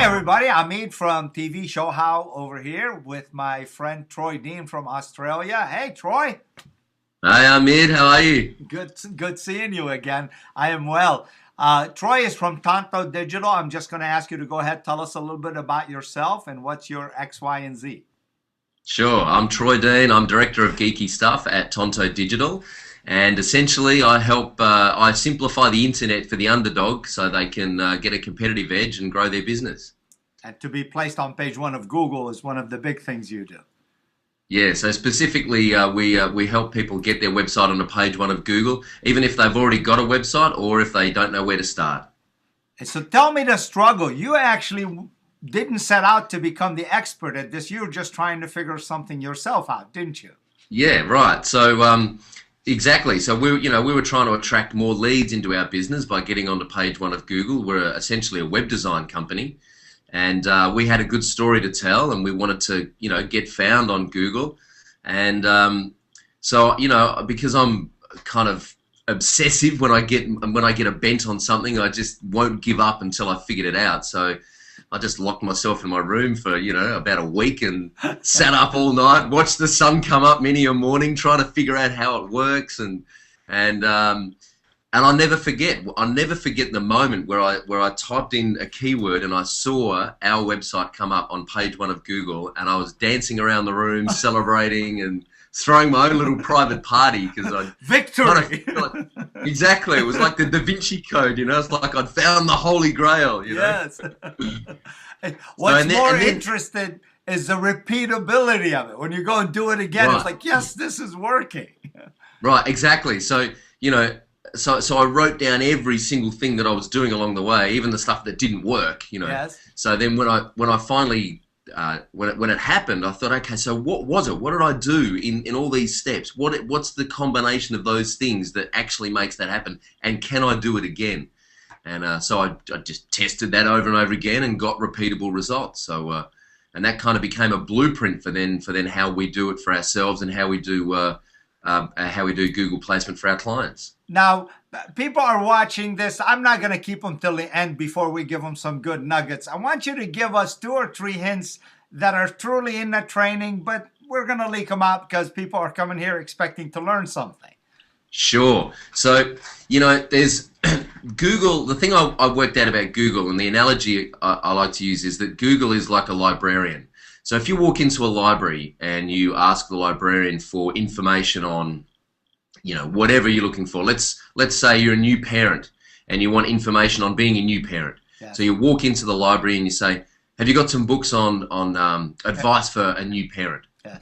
everybody, Amit from TV Show How over here with my friend Troy Dean from Australia. Hey Troy. Hi Amit, how are you? Good seeing you again. I am well. Troy is from Tonto Digital. I'm just going to ask you to go ahead, tell us a little bit about yourself and what's your X, Y, and Z. Sure, I'm Troy Dean. I'm Director of Geeky Stuff at Tonto Digital. And essentially I simplify the internet for the underdog so they can get a competitive edge and grow their business. And to be placed on page one of Google is one of the big things you do. Yeah, so specifically we help people get their website on a page one of Google, even if they've already got a website or if they don't know where to start. And so tell me the struggle. You actually didn't set out to become the expert at this. You were just trying to figure something yourself out, didn't you? Yeah, right. So exactly. So we were trying to attract more leads into our business by getting onto page one of Google. We're essentially a web design company, and we had a good story to tell, and we wanted to get found on Google. And so because I'm kind of obsessive when I get a bent on something, I just won't give up until I figured it out. So I just locked myself in my room for about a week and sat up all night, watched the sun come up many a morning, trying to figure out how it works, and I'll never forget. I'll never forget the moment where I typed in a keyword and I saw our website come up on page one of Google, and I was dancing around the room, celebrating and throwing my own little private party because I victory. Exactly, it was like the Da Vinci Code, It's like I'd found the Holy Grail, Yes. What's more interesting is the repeatability of it. When you go and do it again, It's like, yes, this is working. Right, exactly. So so I wrote down every single thing that I was doing along the way, even the stuff that didn't work, Yes. So then when I finally when it happened, I thought, okay, so what was it? What did I do in all these steps? What's the combination of those things that actually makes that happen? And can I do it again? And so I just tested that over and over again and got repeatable results. So and that kind of became a blueprint for then how we do it for ourselves and how we do Google placement for our clients. Now, people are watching this. I'm not going to keep them till the end before we give them some good nuggets. I want you to give us 2 or 3 hints that are truly in the training, but we're going to leak them out because people are coming here expecting to learn something. Sure. So, there's Google. The thing I worked out about Google, and the analogy I like to use is that Google is like a librarian. So if you walk into a library and you ask the librarian for information on whatever you're looking for. Let's say you're a new parent and you want information on being a new parent. Yes. So you walk into the library and you say, have you got some books on advice for a new parent? Yes.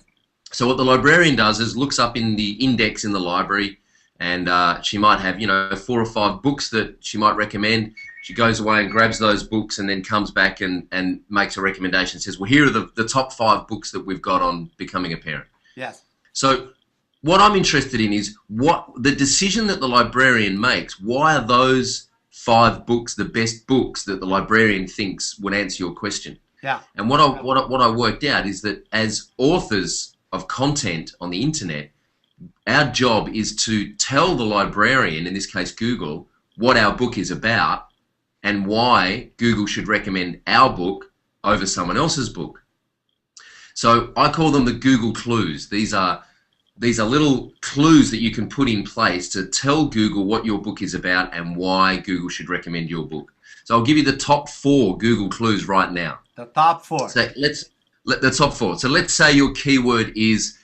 So what the librarian does is looks up in the index in the library, and she might have 4 or 5 books that she might recommend. She goes away and grabs those books and then comes back and makes a recommendation. Says, well, here are the top 5 books that we've got on becoming a parent. Yes. So what I'm interested in is what the decision that the librarian makes. Why are those 5 books the best books that the librarian thinks would answer your question? Yeah. And what I worked out is that as authors of content on the internet, our job is to tell the librarian, in this case Google, what our book is about and why Google should recommend our book over someone else's book. So I call them the Google clues. These are little clues that you can put in place to tell Google what your book is about and why Google should recommend your book. So I'll give you the top 4 Google clues right now. The top 4. So the top 4. So let's say your keyword is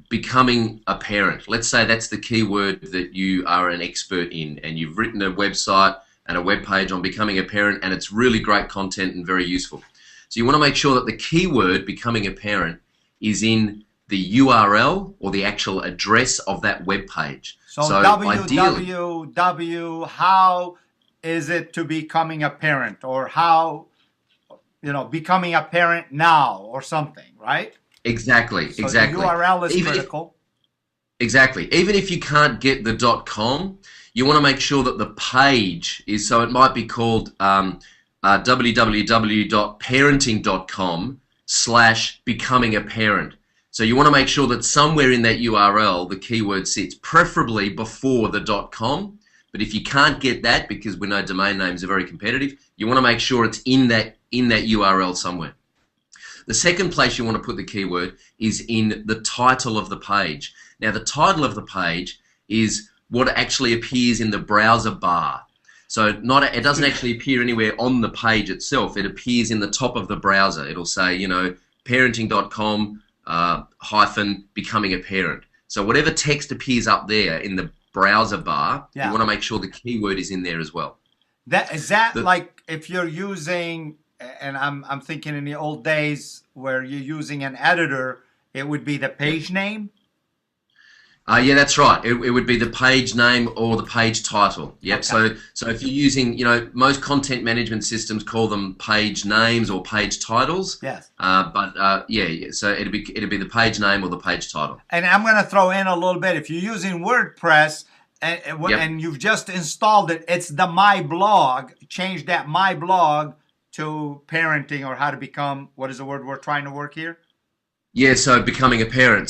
becoming a parent. Let's say that's the keyword that you are an expert in, and you've written a website and a web page on becoming a parent, and it's really great content and very useful. So you want to make sure that the keyword becoming a parent is in the URL or the actual address of that web page. So www, how is it to becoming a parent, or how, becoming a parent now or something, right? Exactly, so exactly. The URL is critical. Exactly. Even if you can't get the .com, you want to make sure that the page is, so it might be called www.parenting.com/becoming-a-parent. So you want to make sure that somewhere in that URL the keyword sits, preferably before the .com. But if you can't get that, because we know domain names are very competitive, you want to make sure it's in that in that URL somewhere. The second place you want to put the keyword is in the title of the page. Now, the title of the page is what actually appears in the browser bar. So it doesn't actually appear anywhere on the page itself. It appears in the top of the browser. It'll say, you know, parenting.com hyphen becoming a parent. So whatever text appears up there in the browser bar, you want to make sure the keyword is in there as well. Like if you're using, and I'm thinking in the old days where you're using an editor, it would be the page name? Yeah, that's right. It would be the page name or the page title. Yep. Okay. So if you're using, you know, most content management systems call them page names or page titles. Yes. Yeah. So it'd be the page name or the page title. And I'm going to throw in a little bit. If you're using WordPress and you've just installed it, it's the My Blog. Change that My Blog to parenting or how to become. What is the word we're trying to work here? Yeah. So becoming a parent.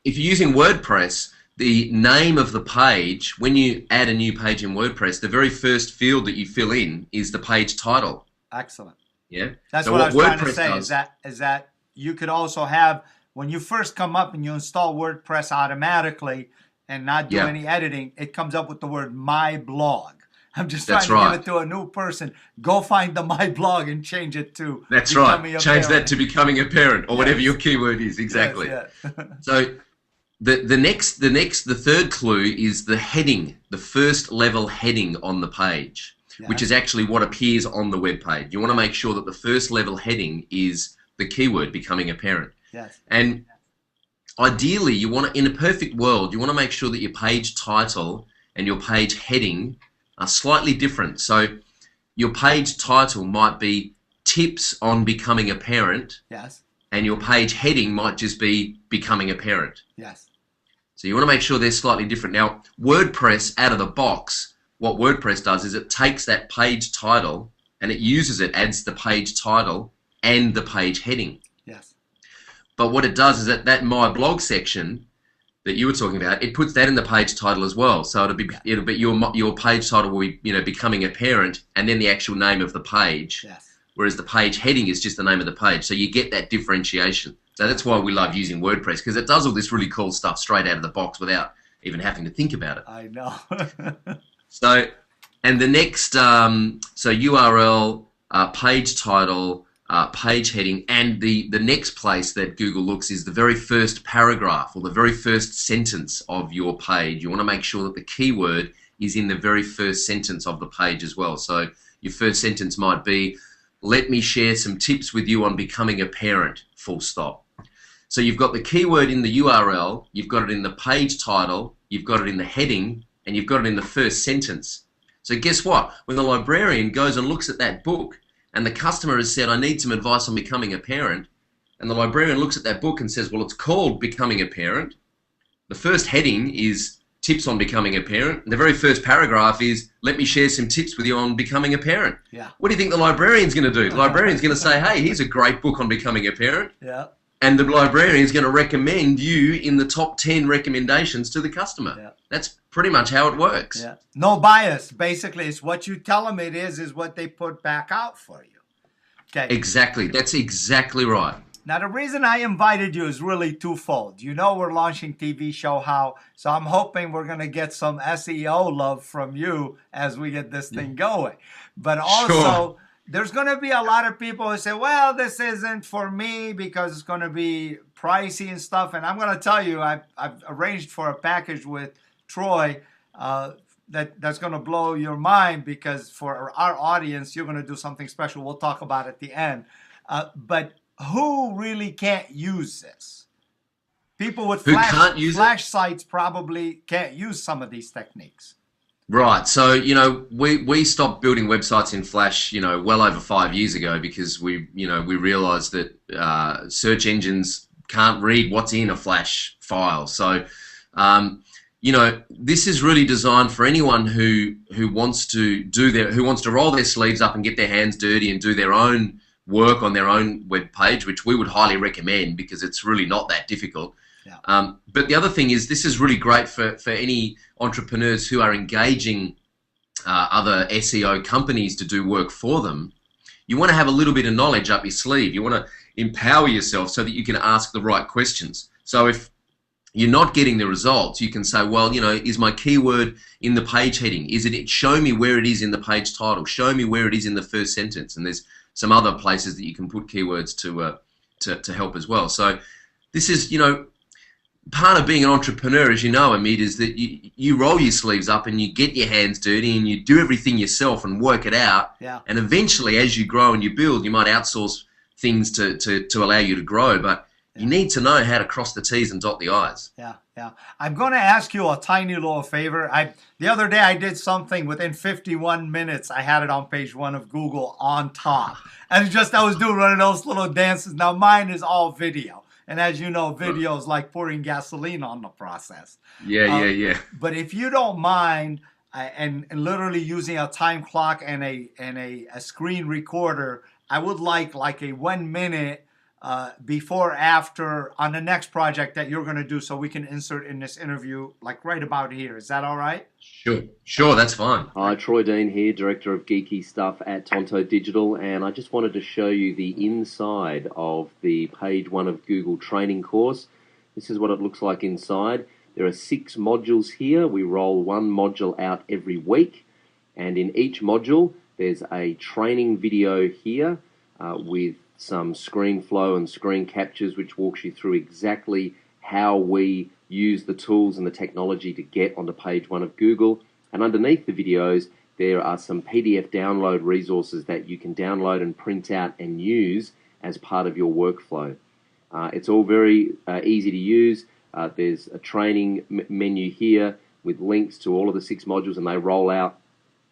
If you're using WordPress, the name of the page, when you add a new page in WordPress, the very first field that you fill in is the page title. Excellent. Yeah. That's what I was trying to say is that you could also have, when you first come up and you install WordPress automatically and not do any editing, it comes up with the word My Blog. I'm just trying to give it to a new person. Go find the My Blog and change it to becoming a parent. Change that to becoming a parent or whatever your keyword is. Exactly. Yes. So the third clue is the heading, the first level heading on the page, which is actually what appears on the web page. You want to make sure that the first level heading is the keyword becoming a parent. Yes. And ideally, you want to, in a perfect world, you want to make sure that your page title and your page heading are slightly different. So your page title might be tips on becoming a parent. Yes. And your page heading might just be becoming a parent. Yes. So you want to make sure they're slightly different. Now, WordPress out of the box, what WordPress does is it takes that page title and it uses it, adds the page title and the page heading. Yes. But what it does is that My Blog section that you were talking about, it puts that in the page title as well. So it'll be your page title will be, you know, becoming a parent and then the actual name of the page. Yes. Whereas the page heading is just the name of the page. So you get that differentiation. So that's why we love using WordPress, because it does all this really cool stuff straight out of the box without even having to think about it. I know. So, and the next, so URL, page title, page heading, and the next place that Google looks is the very first paragraph or the very first sentence of your page. You want to make sure that the keyword is in the very first sentence of the page as well. So your first sentence might be, let me share some tips with you on becoming a parent, full stop. So you've got the keyword in the URL, you've got it in the page title, you've got it in the heading, and you've got it in the first sentence. So guess what? When the librarian goes and looks at that book and the customer has said, I need some advice on becoming a parent, and the librarian looks at that book and says, well, it's called Becoming a Parent. The first heading is tips on becoming a parent. And the very first paragraph is, let me share some tips with you on becoming a parent. Yeah. What do you think the librarian's going to do? The librarian's going to say, hey, here's a great book on becoming a parent. Yeah. And the librarian's going to recommend you in the top 10 recommendations to the customer. Yeah. That's pretty much how it works. Yeah. No bias. Basically, it's what you tell them it is what they put back out for you. Okay. Exactly. That's exactly right. Now, the reason I invited you is really twofold. You know we're launching TV show How, so I'm hoping we're going to get some SEO love from you as we get this thing going. But also, there's going to be a lot of people who say, well, this isn't for me because it's going to be pricey and stuff. And I'm going to tell you, I've arranged for a package with Troy that's going to blow your mind, because for our audience, you're going to do something special. We'll talk about it at the end. But who really can't use this? People with flash sites probably can't use some of these techniques. Right. So, you know, we stopped building websites in Flash, you know, well over 5 years ago, because we realized that search engines can't read what's in a Flash file. So, you know, this is really designed for anyone who wants to roll their sleeves up and get their hands dirty and do their own work on their own web page, which we would highly recommend because it's really not that difficult. Yeah. But the other thing is, this is really great for any entrepreneurs who are engaging other SEO companies to do work for them. you want to have a little bit of knowledge up your sleeve. You want to empower yourself so that you can ask the right questions. So if you're not getting the results, you can say, well, you know, is my keyword in the page heading? Is it, show me where it is in the page title, show me where it is in the first sentence. And there's some other places that you can put keywords to help as well. So this is, you know, part of being an entrepreneur, as you know, Amit, is that you roll your sleeves up and you get your hands dirty and you do everything yourself and work it out. Yeah. And eventually, as you grow and you build, you might outsource things to allow you to grow. But you need to know how to cross the T's and dot the I's. Yeah, yeah. I'm going to ask you a tiny little favor. The other day I did something within 51 minutes. I had it on page 1 of Google on top. And it's just I was doing one of those little dances. Now mine is all video. And as you know, video is like pouring gasoline on the process. Yeah. But if you don't mind, and literally using a time clock and a screen recorder, I would like a 1 minute before, after on the next project that you're going to do, so we can insert in this interview like right about here. Is that all right? Sure, that's fine. Hi, Troy Dean here, Director of Geeky Stuff at Tonto Digital, and I just wanted to show you the inside of the page 1 of Google training course. This is what it looks like inside. There are 6 modules here. We roll 1 module out every week, and in each module there's a training video here with some screen flow and screen captures, which walks you through exactly how we use the tools and the technology to get onto page 1 of Google. And underneath the videos, there are some PDF download resources that you can download and print out and use as part of your workflow. It's all very easy to use. There's a training menu here with links to all of the 6 modules, and they roll out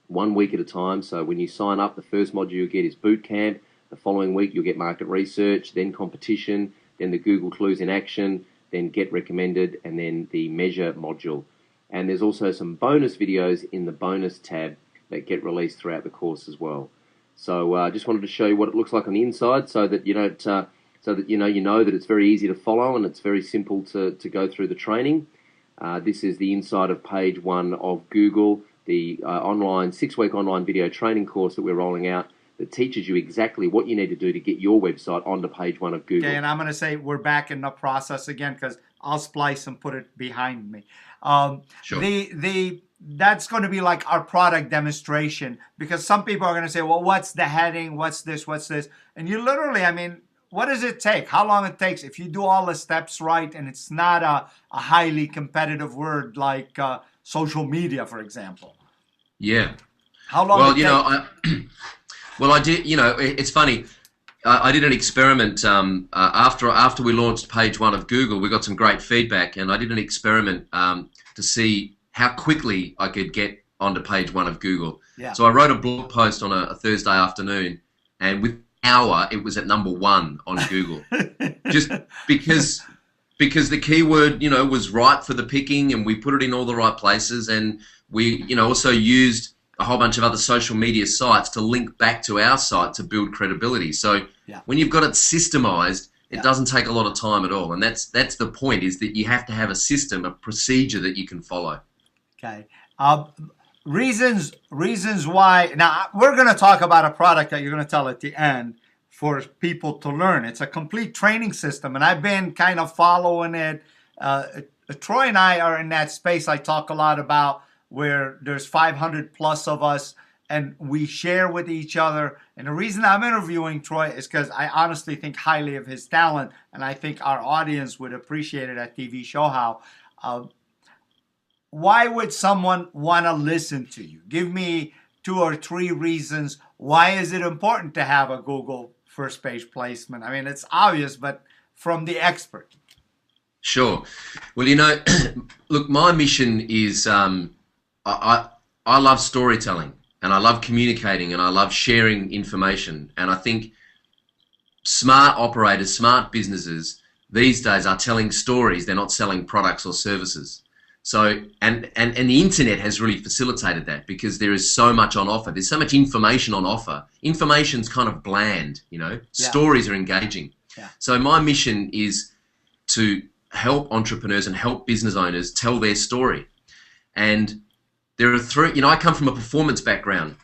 1 week at a time. So when you sign up, the first module you get is Boot Camp. The following week you'll get Market Research, then Competition, then the Google Clues in Action, then Get Recommended, and then the Measure module. And there's also some bonus videos in the bonus tab that get released throughout the course as well. So I just wanted to show you what it looks like on the inside, so that you don't, so that you know that it's very easy to follow and it's very simple to go through the training. This is the inside of page 1 of Google, the online 6-week online video training course that we're rolling out, that teaches you exactly what you need to do to get your website onto page 1 of Google. Okay, and I'm going to say we're back in the process again because I'll splice and put it behind me. Sure. That's going to be like our product demonstration, because some people are going to say, well, what's the heading? What's this? What's this? And you literally, I mean, what does it take? How long it takes? If you do all the steps right, and it's not a highly competitive word like social media, for example. Yeah. How long? Well, you know, well, I did. You know, it's funny. I did an experiment after we launched page 1 of Google. We got some great feedback, and I did an experiment to see how quickly I could get onto page 1 of Google. Yeah. So I wrote a blog post on a Thursday afternoon, and within an hour it was at number 1 on Google, just because the keyword, you know, was right for the picking, and we put it in all the right places, and we, you know, also used a whole bunch of other social media sites to link back to our site to build credibility. So when you've got it systemized, it doesn't take a lot of time at all. And that's the point, is that you have to have a system, a procedure that you can follow. Okay. Reasons why. Now, we're going to talk about a product that you're going to tell at the end for people to learn. It's a complete training system, and I've been kind of following it. Troy and I are in that space I talk a lot about, where there's 500 plus of us and we share with each other. And the reason I'm interviewing Troy is because I honestly think highly of his talent, and I think our audience would appreciate it at TV Show How. Why would someone want to listen to you? Give me 2 or 3 reasons. Why is it important to have a Google first page placement? I mean, it's obvious, but from the expert. Sure. Well, you know, look, my mission is I love storytelling, and I love communicating, and I love sharing information. And I think smart operators, smart businesses these days are telling stories. They're not selling products or services. So, and the internet has really facilitated that, because there is so much on offer. There's so much information on offer. Information's kind of bland, you know. Stories are engaging. So my mission is to help entrepreneurs and help business owners tell their story. And there are 3, you know, I come from a performance background,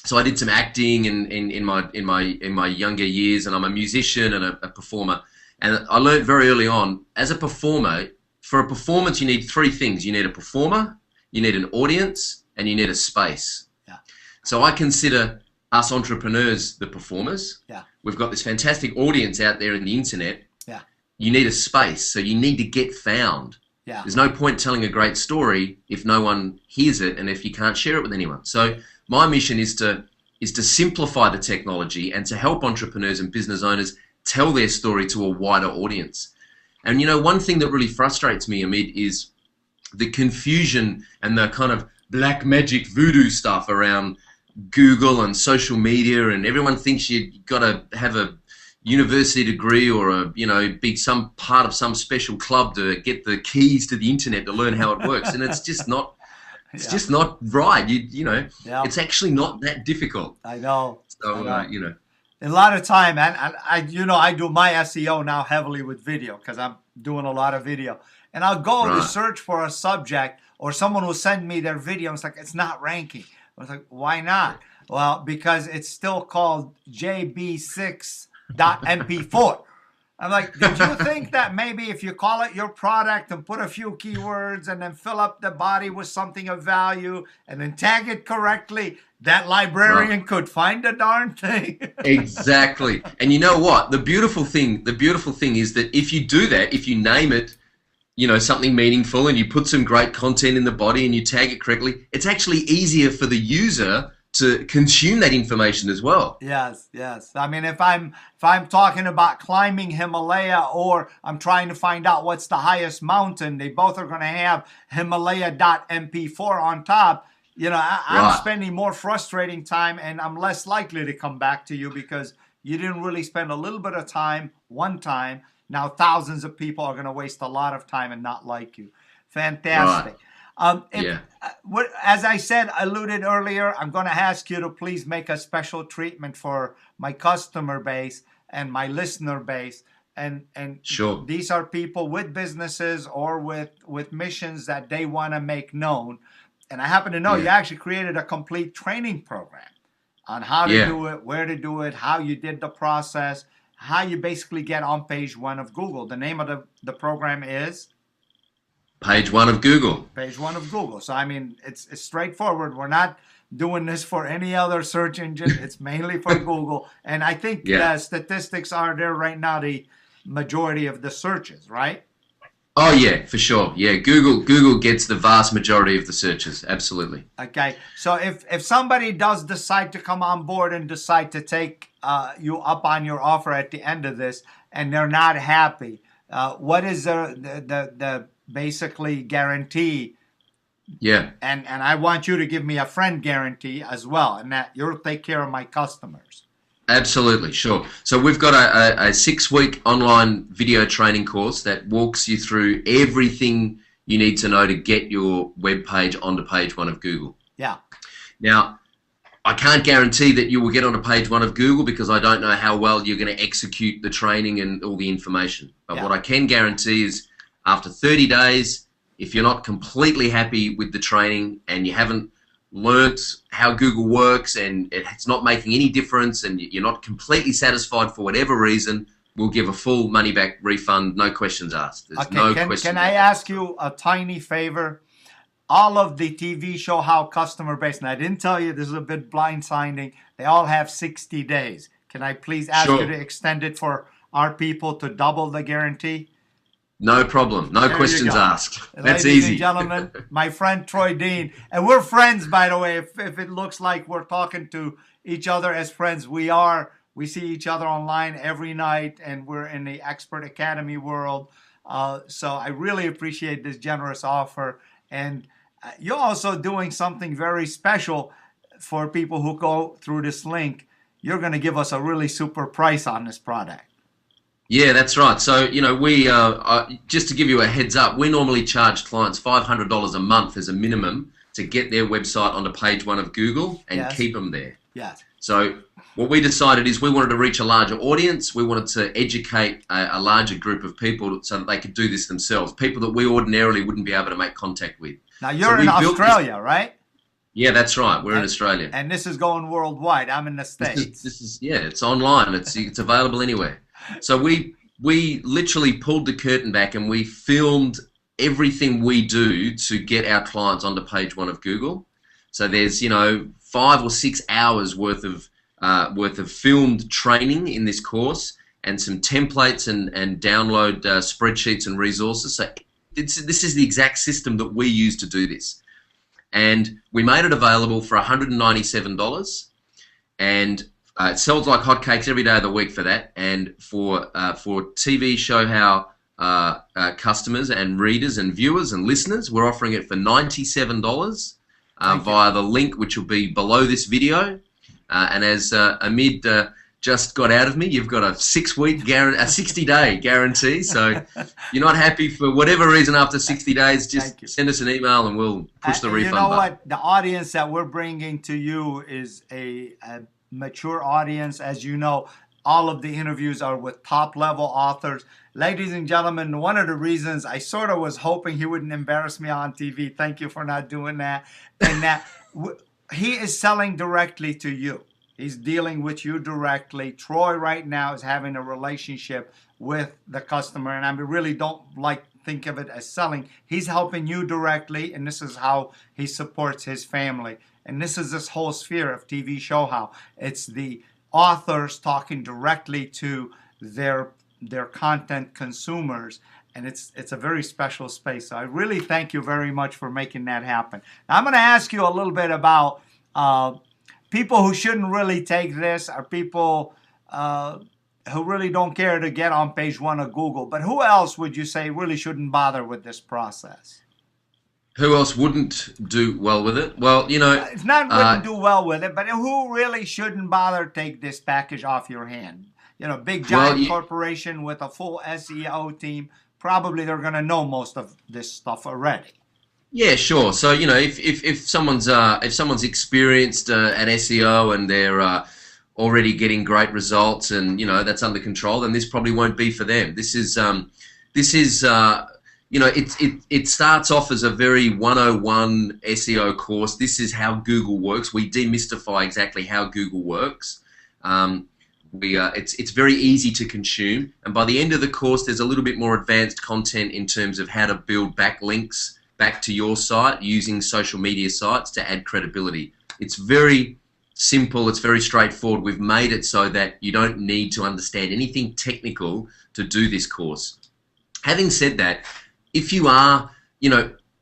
So I did some acting in my younger years, and I'm a musician and a performer. And I learned very early on, as a performer, for a performance you need three things. You need a performer, you need an audience, and you need a space. Yeah. So I consider us entrepreneurs the performers. Yeah. We've got this fantastic audience out there in the internet. Yeah. You need a space, so you need to get found. Yeah. There's no point telling a great story if no one hears it and if you can't share it with anyone. So my mission is to simplify the technology and to help entrepreneurs and business owners tell their story to a wider audience. And you know, one thing that really frustrates me, Amit, is the confusion and the kind of black magic voodoo stuff around Google and social media, and everyone thinks you've got to have a university degree or be some part of some special club to get the keys to the internet to learn how it works. And it's just not just not right. It's actually not that difficult. I know. So a lot of time, and I do my SEO now heavily with video because I'm doing a lot of video, and I'll go to search for a subject, or someone will send me their video and it's like, it's not ranking. I was like, why not? Well, because it's still called JB6.mp4. I'm like, did you think that maybe if you call it your product and put a few keywords and then fill up the body with something of value and then tag it correctly, that librarian could find the darn thing? Exactly. And you know what? The beautiful thing is that if you do that, if you name it, something meaningful, and you put some great content in the body and you tag it correctly, it's actually easier for the user to consume that information as well. Yes, yes. I mean, if I'm talking about climbing Himalaya, or I'm trying to find out what's the highest mountain, they both are going to have Himalaya.mp4 on top. I'm spending more frustrating time, and I'm less likely to come back to you because you didn't really spend a little bit of time one time. Now thousands of people are going to waste a lot of time and not like you. Fantastic. As I said, alluded earlier, I'm going to ask you to please make a special treatment for my customer base and my listener base. And sure, these are people with businesses or with missions that they want to make known. And I happen to know you actually created a complete training program on how to do it, where to do it, how you did the process, how you basically get on page 1 of Google. The name of the program is? Page 1 of Google. Page 1 of Google. So, I mean, it's straightforward. We're not doing this for any other search engine. It's mainly for Google. And I think statistics are there right now, the majority of the searches, right? Oh, yeah, for sure. Yeah, Google gets the vast majority of the searches. Absolutely. Okay. So if somebody does decide to come on board and decide to take you up on your offer at the end of this, and they're not happy, what is the basically guarantee? Yeah. And I want you to give me a friend guarantee as well, and that you'll take care of my customers. Absolutely, sure. So we've got a 6-week online video training course that walks you through everything you need to know to get your web page onto page 1 of Google. Yeah. Now, I can't guarantee that you will get onto page 1 of Google because I don't know how well you're going to execute the training and all the information. But what I can guarantee is after 30 days, if you're not completely happy with the training and you haven't learnt how Google works and it's not making any difference and you're not completely satisfied for whatever reason, we'll give a full money-back refund, no questions asked. There's no questions. Can I ask you a tiny favor? All of the TV show How Customer Base, and I didn't tell you, this is a bit blindsiding, they all have 60 days. Can I please ask you to extend it for our people to double the guarantee? No problem. No questions asked. That's Ladies easy. and gentlemen, my friend Troy Dean, and we're friends, by the way. If it looks like we're talking to each other as friends, we are. We see each other online every night, and we're in the Expert Academy world. So I really appreciate this generous offer. And you're also doing something very special for people who go through this link. You're going to give us a really super price on this product. Yeah, that's right. So, we, just to give you a heads up, we normally charge clients $500 a month as a minimum to get their website onto page 1 of Google and keep them there. Yes. So what we decided is we wanted to reach a larger audience. We wanted to educate a larger group of people so that they could do this themselves, people that we ordinarily wouldn't be able to make contact with. Now, you're in Australia, right? Yeah, that's right. We're in Australia. And this is going worldwide. I'm in the States. This is yeah, it's online. It's available anywhere. So we literally pulled the curtain back and we filmed everything we do to get our clients onto page one of Google. So there's 5 or 6 hours worth of filmed training in this course, and some templates and download spreadsheets and resources. So this is the exact system that we use to do this. And we made it available for $197, and it sells like hotcakes every day of the week for that. And for TV show how customers and readers and viewers and listeners, we're offering it for $97 via the link which will be below this video. And as Amid just got out of me, you've got a 60-day guarantee. So you're not happy for whatever reason after 60 days, just send us an email and we'll push the refund button. What? The audience that we're bringing to you is a mature audience. As you know, all of the interviews are with top-level authors. Ladies and gentlemen, one of the reasons I sort of was hoping he wouldn't embarrass me on TV, thank you for not doing that, and that he is selling directly to you. He's dealing with you directly. Troy right now is having a relationship with the customer, and I really don't think of it as selling. He's helping you directly, and this is how he supports his family. And this is this whole sphere of TV show how. It's the authors talking directly to their content consumers, and it's a very special space. So I really thank you very much for making that happen. Now, I'm going to ask you a little bit about people who shouldn't really take this, are people who really don't care to get on page one of Google. But who else would you say really shouldn't bother with this process? Who else wouldn't do well with it? Well, it's not wouldn't do well with it, but who really shouldn't bother take this package off your hand? Big giant corporation with a full SEO team, probably they're going to know most of this stuff already. Yeah, sure. So if someone's experienced at SEO and they're already getting great results and that's under control, then this probably won't be for them. It starts off as a very 101 SEO course. This is how Google works. We demystify exactly how Google works. It's very easy to consume, and by the end of the course, there's a little bit more advanced content in terms of how to build backlinks back to your site using social media sites to add credibility. It's very simple. It's very straightforward. We've made it so that you don't need to understand anything technical to do this course. Having said that, if you are,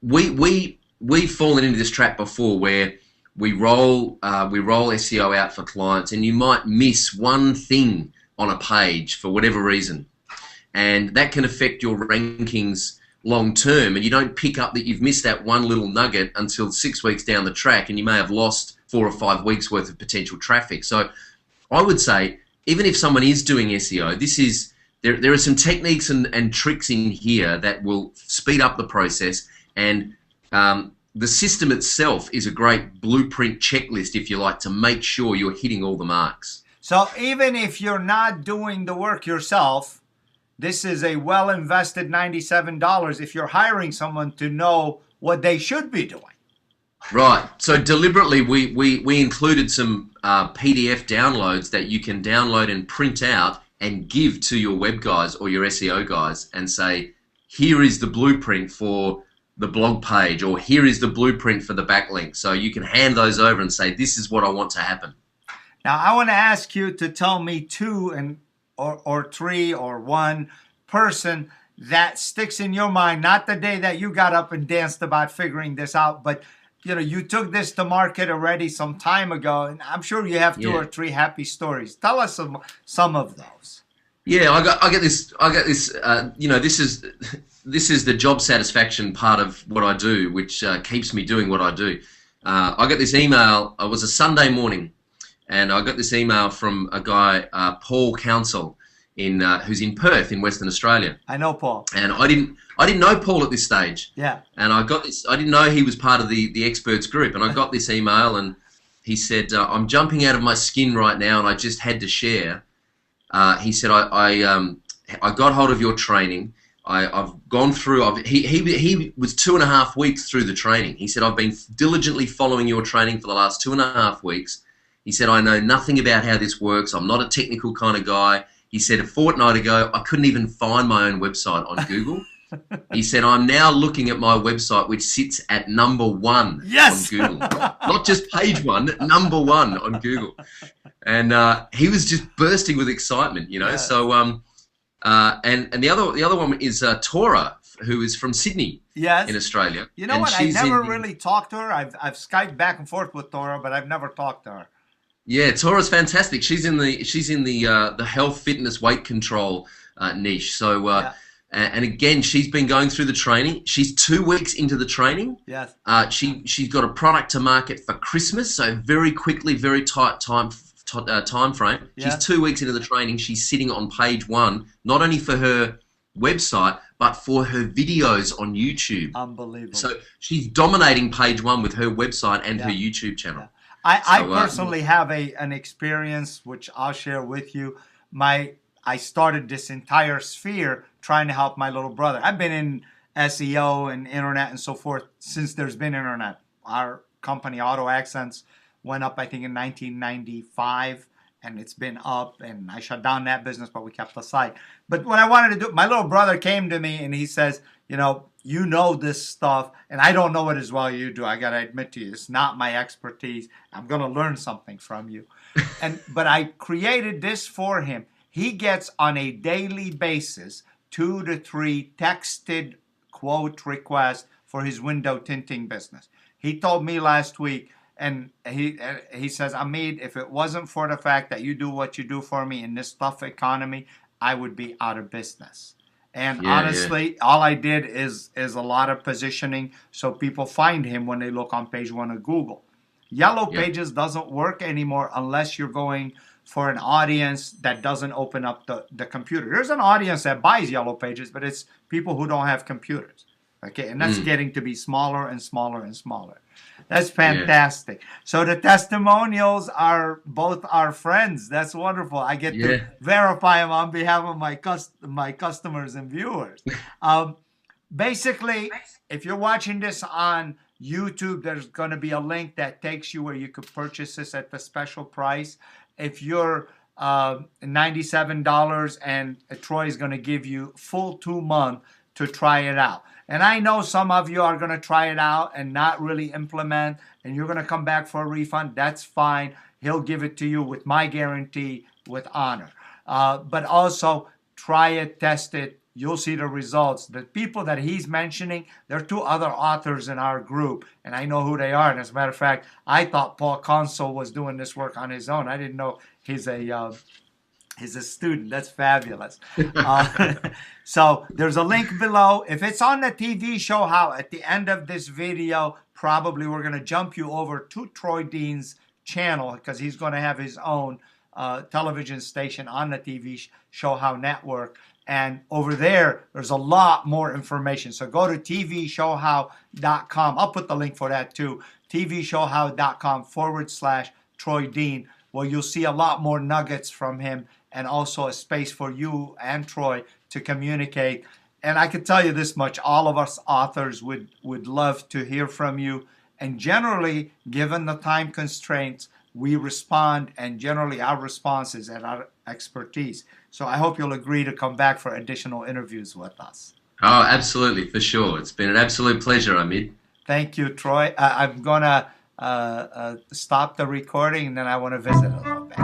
we've fallen into this trap before where we roll SEO out for clients, and you might miss one thing on a page for whatever reason, and that can affect your rankings long term, and you don't pick up that you've missed that one little nugget until 6 weeks down the track, and you may have lost 4 or 5 weeks worth of potential traffic. So I would say, even if someone is doing SEO, there are some techniques and tricks in here that will speed up the process, and the system itself is a great blueprint checklist, if you like, to make sure you're hitting all the marks. So even if you're not doing the work yourself, this is a well-invested $97 if you're hiring someone to know what they should be doing. Right. So deliberately, we included some PDF downloads that you can download and print out and give to your web guys or your SEO guys and say, here is the blueprint for the blog page, or here is the blueprint for the backlink. So you can hand those over and say, this is what I want to happen. Now, I want to ask you to tell me 2 or 3 or 1 person that sticks in your mind, not the day that you got up and danced about figuring this out, but you took this to market already some time ago, and I'm sure you have 2 or 3 happy stories. Tell us some of those. Yeah, I get this. This is the job satisfaction part of what I do, which keeps me doing what I do. I got this email. It was a Sunday morning, and I got this email from a guy, Paul Council, who's in Perth in Western Australia. I know Paul. And I didn't know Paul at this stage. Yeah. And I didn't know he was part of the experts group. And I got this email, and he said, I'm jumping out of my skin right now, and I just had to share. He said, I got hold of your training. I've gone through. He was 2.5 weeks through the training. He said, I've been diligently following your training for the last 2.5 weeks. He said, I know nothing about how this works. I'm not a technical kind of guy. He said, a fortnight ago, I couldn't even find my own website on Google. He said, I'm now looking at my website, which sits at #1 on Google. Not just page 1, #1 on Google. And he was just bursting with excitement, you know. Yes. So, and the other one is Tora, who is from Sydney, yes, in Australia. You know and what? I never really talked to her. I've Skyped back and forth with Tora, but I've never talked to her. Yeah, Tora's fantastic. She's in the health, fitness, weight control niche. So. Yeah. And again, she's been going through the training. She's 2 weeks into the training. Yes. She's got a product to market for Christmas, so very quickly, very tight time frame. Yeah. She's 2 weeks into the training. She's sitting on page 1, not only for her website, but for her videos on YouTube. Unbelievable. So she's dominating page 1 with her website and her YouTube channel. Yeah. I personally have an experience which I'll share with you. I started this entire sphere trying to help my little brother. I've been in SEO and internet and so forth since there's been internet. Our company, Auto Accents, went up, I think, in 1995, and it's been up, and I shut down that business, but we kept the site. But what I wanted to do, my little brother came to me, and he says, you know this stuff, and I don't know it as well as you do. I got to admit to you, it's not my expertise. I'm going to learn something from you. But I created this for him. He gets on a daily basis 2 to 3 texted quote requests for his window tinting business. He told me last week, and he says, Amit, if it wasn't for the fact that you do what you do for me in this tough economy, I would be out of business. And honestly, all I did is a lot of positioning so people find him when they look on page 1 of Google. Yellow Pages doesn't work anymore unless you're going for an audience that doesn't open up the computer. There's an audience that buys Yellow Pages, but it's people who don't have computers. Okay, and that's getting to be smaller and smaller and smaller. That's fantastic. Yeah. So the testimonials are both our friends. That's wonderful. I get to verify them on behalf of my customers and viewers. Basically, if you're watching this on YouTube, there's going to be a link that takes you where you could purchase this at the special price. If you're $97 and Troy is going to give you full 2 months to try it out. And I know some of you are going to try it out and not really implement, and you're going to come back for a refund. That's fine. He'll give it to you with my guarantee, with honor. But also try it, test it. You'll see the results. The people that he's mentioning, there are 2 other authors in our group, and I know who they are. And as a matter of fact, I thought Paul Consul was doing this work on his own. I didn't know he's a student. That's fabulous. So there's a link below. If it's on the TV show How, at the end of this video, probably we're going to jump you over to Troy Dean's channel because he's going to have his own television station on the TV show How network. And over there, there's a lot more information. So go to tvshowhow.com. I'll put the link for that too. tvshowhow.com/Troy Dean, where you'll see a lot more nuggets from him and also a space for you and Troy to communicate. And I can tell you this much, all of us authors would love to hear from you. And generally, given the time constraints, we respond, and generally our response is at our expertise. So I hope you'll agree to come back for additional interviews with us. Oh, absolutely, for sure. It's been an absolute pleasure, Amit. Thank you, Troy. I'm going to stop the recording, and then I want to visit a little bit.